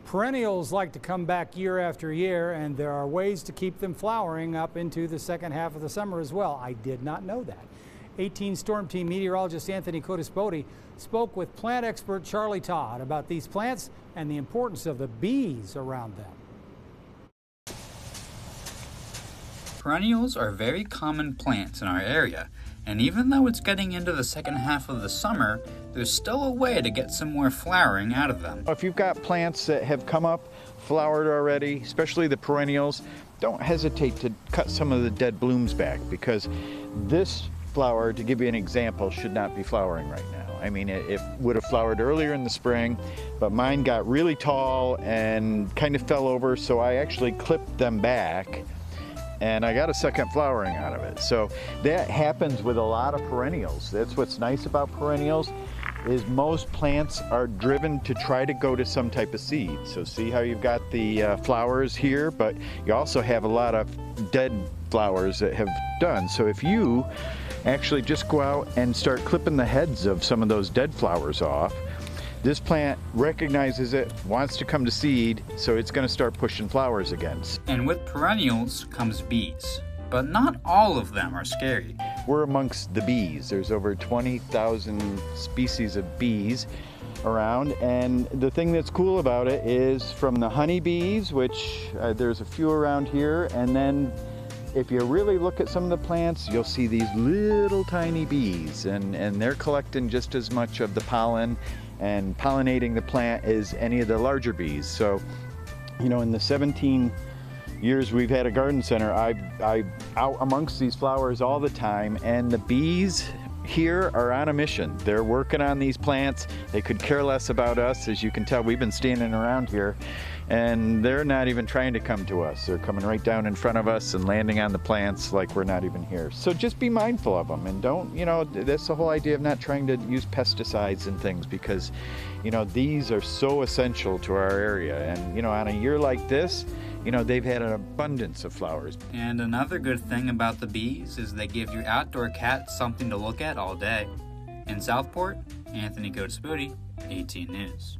Perennials like to come back year after year, and there are ways to keep them flowering up into the second half of the summer as well. I did not know that. 18 Storm Team meteorologist Anthony Codispoti spoke with plant expert Charlie Todd about these plants and the importance of the bees around them. Perennials are very common plants in our area, and even though it's getting into the second half of the summer, there's still a way to get some more flowering out of them. If you've got plants that have come up, flowered already, especially the perennials, don't hesitate to cut some of the dead blooms back, because this flower, to give you an example, should not be flowering right now. I mean, it would have flowered earlier in the spring, but mine got really tall and kind of fell over, so I actually clipped them back and I got a second flowering out of it. So that happens with a lot of perennials. That's what's nice about perennials, is most plants are driven to try to go to some type of seed. So see how you've got the flowers here, but you also have a lot of dead flowers that have done. So if you actually just go out and start clipping the heads of some of those dead flowers off, this plant recognizes it, wants to come to seed, so it's going to start pushing flowers again. And with perennials comes bees, but not all of them are scary. We're amongst the bees. There's over 20,000 species of bees around, and the thing that's cool about it is from the honeybees, which there's a few around here, and then if you really look at some of the plants, you'll see these little tiny bees, and they're collecting just as much of the pollen and pollinating the plant as any of the larger bees. So, you know, in the 17 years we've had a garden center, I'm out amongst these flowers all the time, and the bees here are on a mission. They're working on these plants. They could care less about us. As you can tell, we've been standing around here, and they're not even trying to come to us. They're coming right down in front of us and landing on the plants like we're not even here. So just be mindful of them, and don't, you know, that's the whole idea of not trying to use pesticides and things, because, you know, these are so essential to our area. And, you know, on a year like this, you know, they've had an abundance of flowers. And another good thing about the bees is they give your outdoor cats something to look at all day. In Southport, Anthony Codispoti, 18 News.